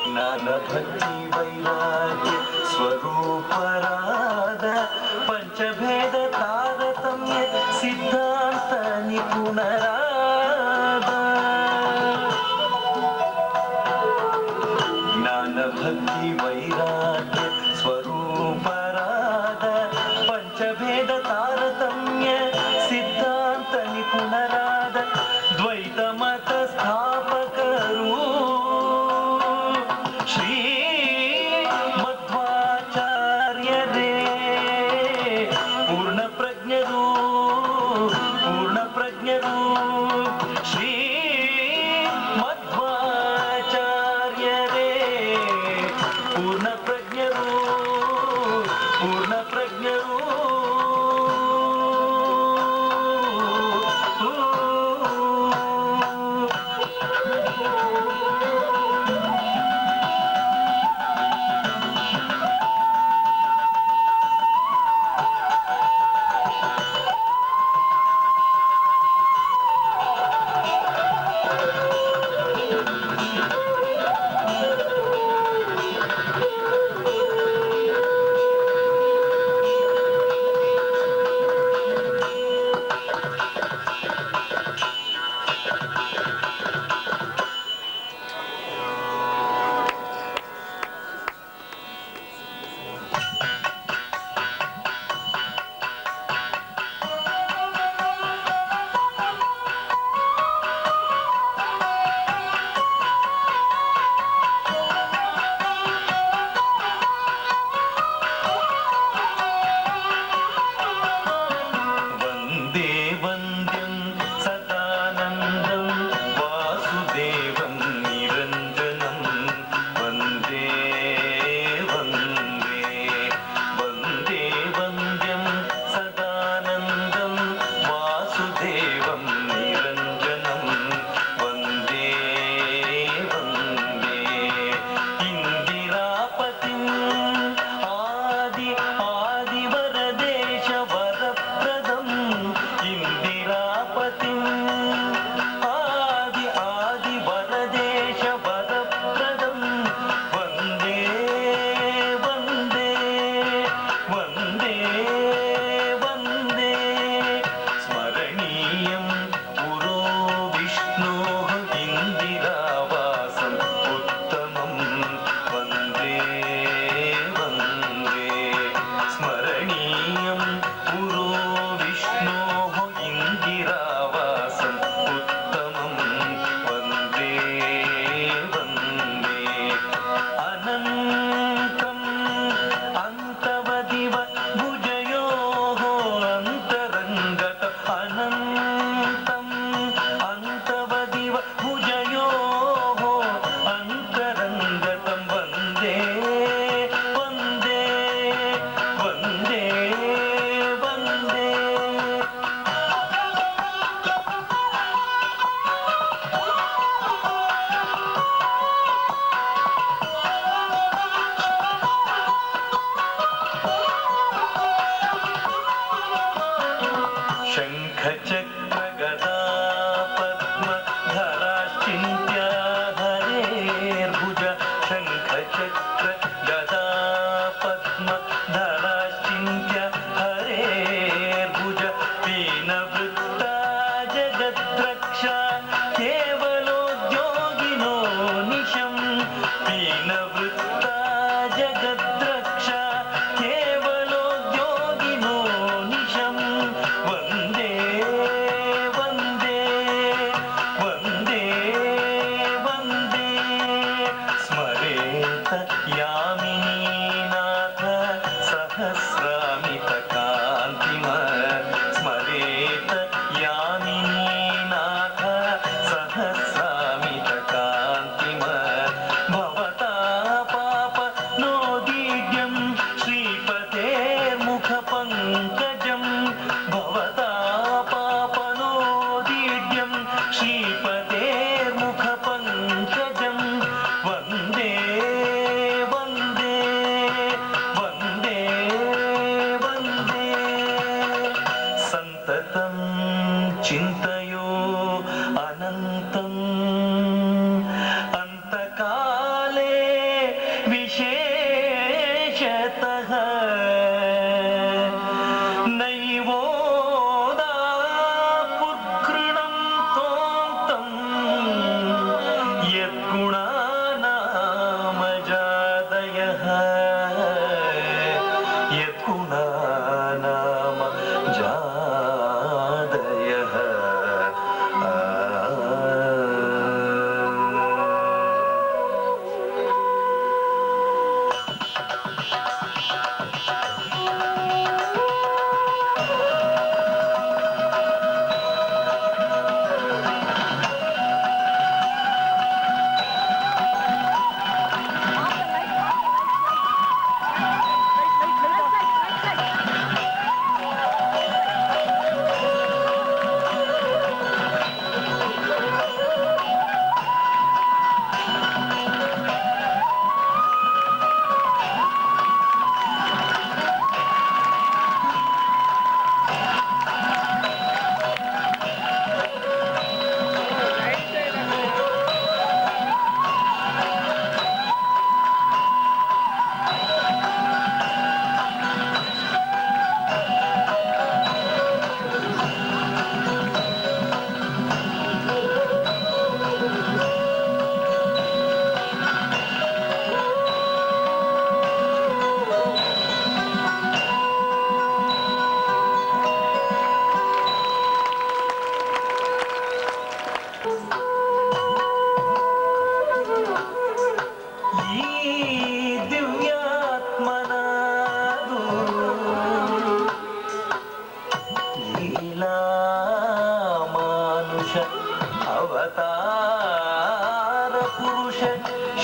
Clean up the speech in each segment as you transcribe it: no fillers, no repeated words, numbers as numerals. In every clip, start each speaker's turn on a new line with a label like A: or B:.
A: ಜ್ಞಾನ ಭಕ್ತಿ ವೈರಾಗ್ಯ ಸ್ವರೂಪರಾದ ಪಂಚಭೇದ ತಾರತಮ್ಯ ಸಿದ್ಧಾಂತ ನಿಪುಣರಾದ ಜ್ಞಾನ ಭಕ್ತಿ ವೈರಾಗ್ಯ ಸ್ವರೂಪರಾದ ಪಂಚಭೇದ ತಾರತಮ್ಯ ಸಿದ್ಧಾಂತ ನಿಪುಣರಾದ ದ್ವೈತ ಮತ ಸ್ಥಾಪಕರು ಶ್ರೀ ಮಧ್ವಾಚಾರ್ಯರೇ ಪೂರ್ಣ ಪ್ರಜ್ಞರು ಶ್ರೀ ಮಧ್ವಾಚಾರ್ಯರೇ ಪೂರ್ಣ ಪ್ರಜ್ಞರು ವಂದೇ ವಂದ್ಯಂ ಸದಾನಂದಂ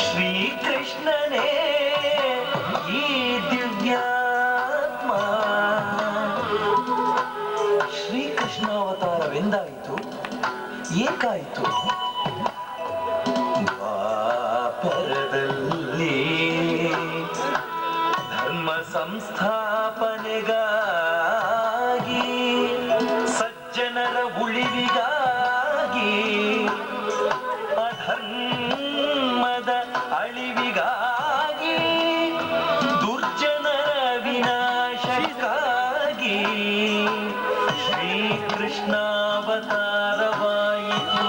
A: ಶ್ರೀಕೃಷ್ಣನೇ ಈ ದಿವ್ಯಾತ್ಮ. ಶ್ರೀಕೃಷ್ಣಾವತಾರವೆಂದಾಯಿತು, ಏಕಾಯಿತು. ದ್ವಾಪರದಲ್ಲಿ ಧರ್ಮ ಸಂಸ್ಥಾಪನೆಗಾಗಿ, ಸಜ್ಜನರ ಉಳಿವಿಗಾಗಿ, ಅಧರ್ಮದ ಅಳಿವಿಗಾಗಿ, ದುರ್ಜನರ ವಿನಾಶಕ್ಕಾಗಿ ಶ್ರೀಕೃಷ್ಣಾವತಾರವಾಯಿತು.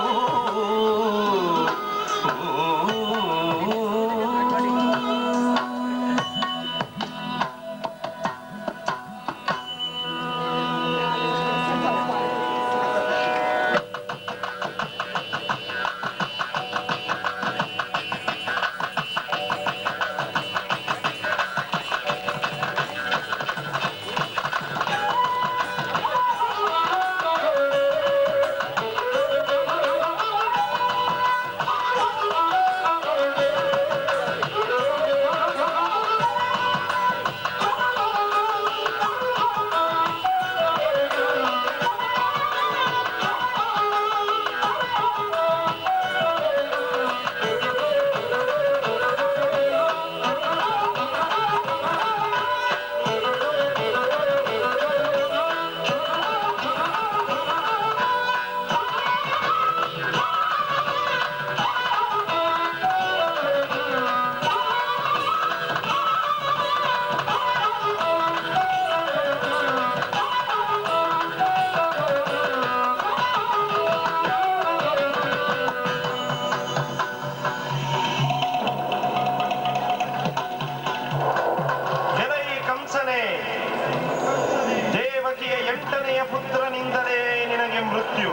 B: ದೇವಕಿಯ 8ನೆಯ ಪುತ್ರನಿಂದಲೇ ನಿನಗೆ ಮೃತ್ಯು.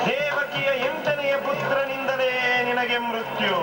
B: ದೇವಕಿಯ 8ನೆಯ ಪುತ್ರನಿಂದಲೇ ನಿನಗೆ ಮೃತ್ಯು.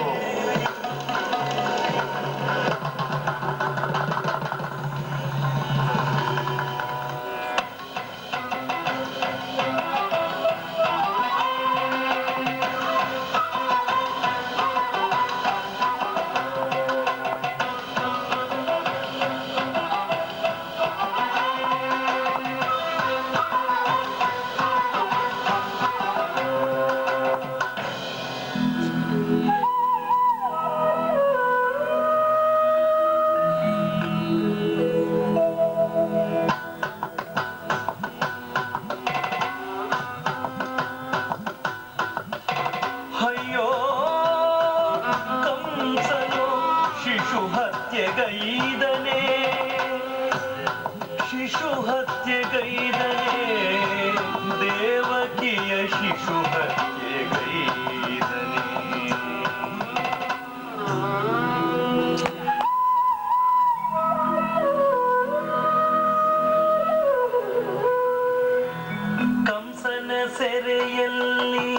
A: ಶಿಶು ಹತ್ಯೆಗೈದನೆ, ದೇವಕಿಯ ಶಿಶು ಹತ್ಯೆಗೈದನೆ. ಕಂಸನ ಸೆರೆಯಲ್ಲಿ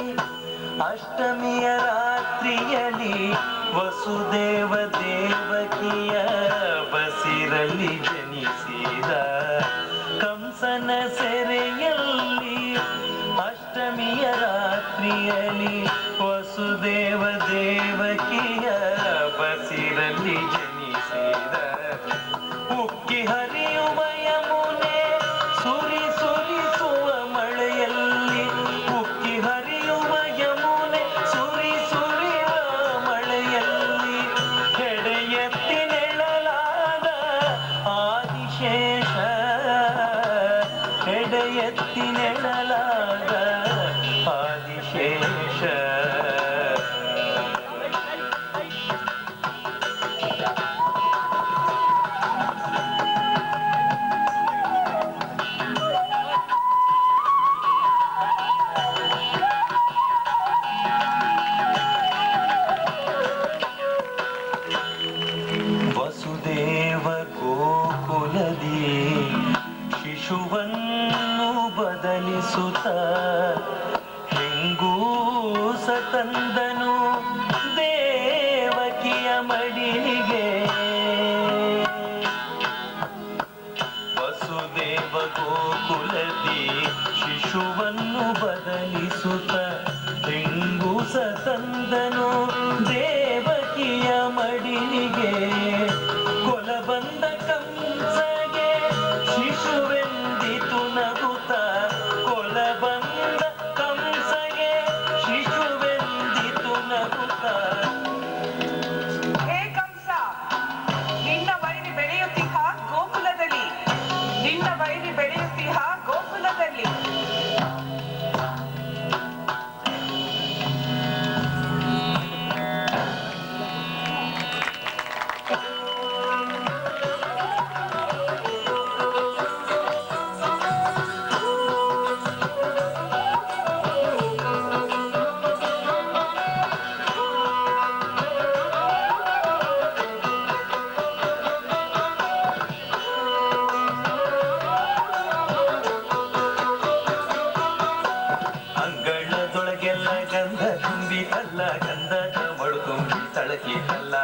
A: ಅಷ್ಟಮಿಯ ರಾತ್ರಿಯಲ್ಲಿ ವಸುದೇವ ದೇವಕಿಯ ಬಸಿರಲ್ಲಿ ಜನಿಸಿದ. ಕಂಸನ ಸೆರೆಯಲ್ಲಿ ಅಷ್ಟಮಿಯ ರಾತ್ರಿಯಲ್ಲಿ ವಸುದೇವ ದೇವಕಿಯ ಬಸಿರಲ್ಲಿ ಜನಿಸಿದ. ಉಕ್ಕಿ ಹರಿಯುವ ಯಮುನೆ ಸುರಿ ಸುರಿಸುವ ಮಳೆಯಲ್ಲಿ, ಉಕ್ಕಿ ಹರಿಯುವ ಯಮುನೆ ಸುರಿ ಸುರಿಯುವ ಮಳೆಯಲ್ಲಿ, ಹೆಡೆಯೆತ್ತಿ ನೆಳಲಾದ ಆದಿಶೇಷ, ಹೆಡೆಯೆತ್ತಿ ನೆಳಲಾದ ಆದಿಶೇಷ. ವಸುದೇವ ಗೋಕುಲದಿ ಶಿಶುವನ್ನು ಬದಲಿಸುತ್ತ ಹೆಂಗೂಸ ತಂದನು ದೇವಕಿಯ ಮಡಿಲಿಗೆ. ವಸುದೇವ ಗೋಕುಲದಿ ಶಿಶುವನ್ನು ಬದಲಿಸುತ್ತ ಹೆಂಗೂಸ ತಂದನು ತುಂಬಿತಲ್ಲ ಗಂಧದ ಮಡು ತುಂಬಿ ತಳಕಿತಲ್ಲ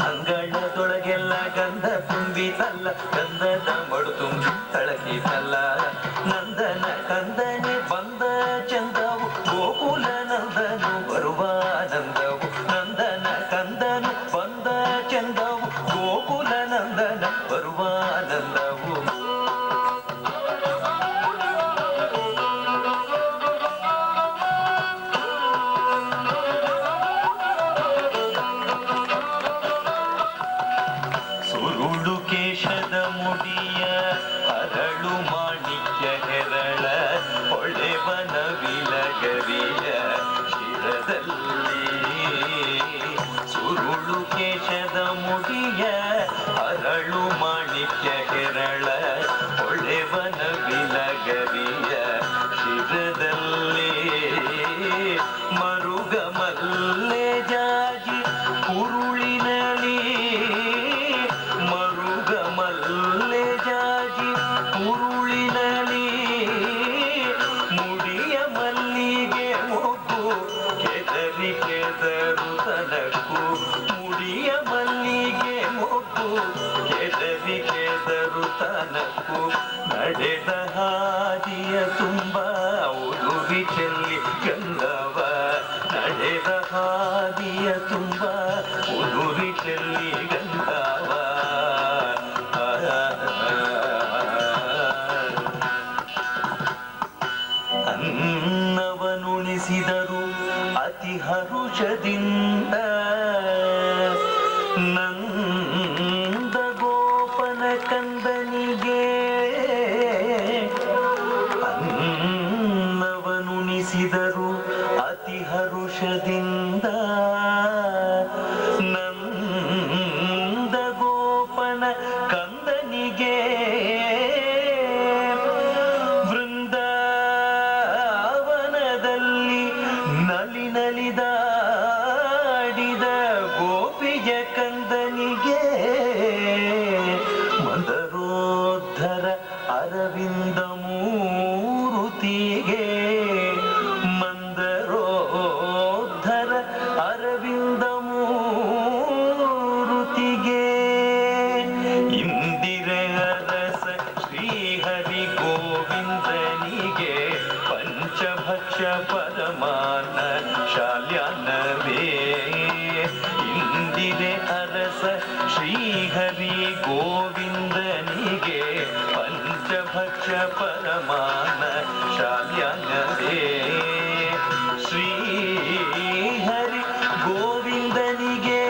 A: ಅಂಗಳದೊಳಗೆಲ್ಲ ಗಂಧ ತುಂಬಿತಲ್ಲ ಗಂಧದ ಮಡು ತುಂಬಿ ತಳಕಿತಲ್ಲ ನಂದನ ಕಂದನೆ ಬಂದ ಚಂದವು ಗೋಕುಲ ನಂದನು ಬರುವ ನಂದವು ನಂದನ ಕಂದನು ಬಂದ ಚಂದವು ಗೋಕುಲ ನಂದನ ಬರುವ ನಂದವು ಸುರುಳು ಕೇಶದ ಮುಡಿಯ ಅರಳು ಮಾಣಿಕ್ಯ ಹೆರಳ ಹೊಳೆವನ ವಿಲಗರಿಯ ಶಿರದಲ್ಲಿ ಸುರುಳು ಕೇಶದ ಮುಡಿಯ ಅರಳು ಮಾಣಿಕ್ಯ ಹೆರಳ ಹೊಳೆವನ ವಿಲಗರಿಯ ಶಿರದಲ್ಲಿ ಮರುಗ ಮಲ್ಲೆ ಜಾಜಿ ಕುರುಳಿನಲಿ ಮರುಗ ಮಲ್ಲೆ ಜಾಜಿ ಕುರುಳಿನಲಿ ಮುಡಿಯ ಮಲ್ಲಿಗೆ ಮೊಗ್ಗು ಕೆದರಿ ಕೆದರು ತನಕು ಮುಡಿಯ ಮಲ್ಲಿಗೆ ಮೊಗ್ಗು ಕೆದರಿ ಕೆದರು ತನಕು ನಡೆದ ಹಾದಿಯ ತುಂಬ ಉದುರಿ ಚೆಲ್ಲಿ ಗಂಧವ ನಡೆದ ಹಾದಿಯ ತುಂಬ ಉದುರಿ ಚೆಲ್ಲಿ ಗಂಧವ ಅನ್ನವನುಣಿಸಿದರು ಅತಿ ಹರುಷದಿಂದ ನಂದ ಗೋಪನ ಕಂದನಿಗೆ ಅನ್ನವನುಣಿಸಿದರು ಅತಿ ಹರುಷದಿಂದ ನಂದ ಗೋಪನ ಕಂದನಿಗೆ ವೃಂದಾವನದಲ್ಲಿ ನಲಿ ನಲಿದಾಡಿದ ಗೋಪಿಯ ಕಂದನಿಗೆ ಮಂದರೋದ್ಧರ ಅರವಿಂದ ಮೂರುತಿಗೆ ಮಂದರೋದ್ಧರ ಅರವಿಂದ ಮೂರುತಿಗೆ ಇಂದಿರೆ ಅರಸ ಶ್ರೀಹರಿ ಗೋವಿಂದನಿಗೆ ಪಂಚಭಕ್ಷ ಪರಮಾನ ಶಾಲ್ಯಾನವೇ ಇಂದಿರೆ ಅರಸ ಶ್ರೀಹರಿ ಗೋವಿಂದನಿಗೆ ಪಂಚಭಕ್ಷ ಪರಮಾನ ಶಾಲ್ಯಾನವೇ ಶ್ರೀಹರಿ ಗೋವಿಂದನಿಗೆ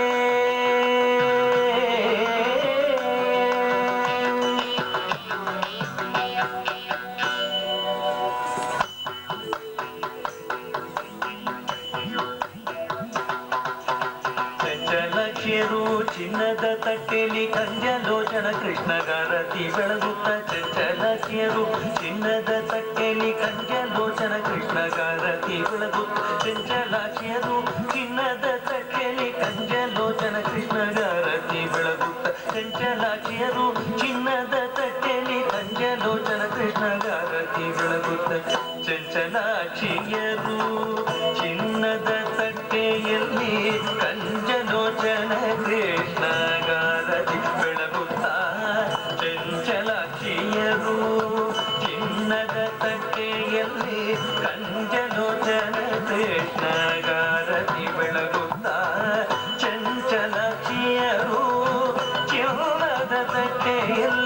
A: ಚಂಚಲಕ್ಷ್ಯರು ಚಿನ್ನದ ತಟ್ಟೆಲಿ ಕಂಜಲೋಚನ ಕೃಷ್ಣಗಾರತಿ ಬೆಳಗುತ್ತ ಚಂಚಲಕ್ಷ್ಯರು ಚಿನ್ನದ ತಟ್ಟೆಲಿ ಕಂಜಲೋಚನ ಕೃಷ್ಣಗಾರತಿ ಬೆಳಗುತ್ತ ಚಂಚಲಾಕ್ಷ್ಯರು ಚಿನ್ನದ ತಟ್ಟೆಲಿ ಕಂಜಲೋಚನ ಕೃಷ್ಣಗಾರತಿ ಬೆಳಗುತ್ತ ಚಂಚಲಾಕ್ಷ್ಯರು ಚಿನ್ನದ ತಟ್ಟೆಲಿ ಕಂಜಲೋಚನ ಕೃಷ್ಣಗಾರತಿ ಬೆಳಗುತ್ತ ಚಂಚಲಾಕ್ಷಿಯರು ಚಿನ್ನದ ತಟ್ಟೆಯಲ್ಲಿ ಕಂಜಲೋಚನ ಕೃಷ್ಣಗಾರತಿ ಬೆಳಗುತ್ತ ಚಂಚಲಾಕ್ಷಿಯರು ಚಿನ್ನದ ತಟ್ಟೆಯಲ್ಲಿ ಕಂಜಲೋಚನ ಕೃಷ್ಣಗಾರತಿ ಬೆಳಗುತ್ತ ಚಂಚಲಾಕ್ಷಿಯರು ಚಿನ್ನದ ತಟ್ಟೆಯಲ್ಲಿ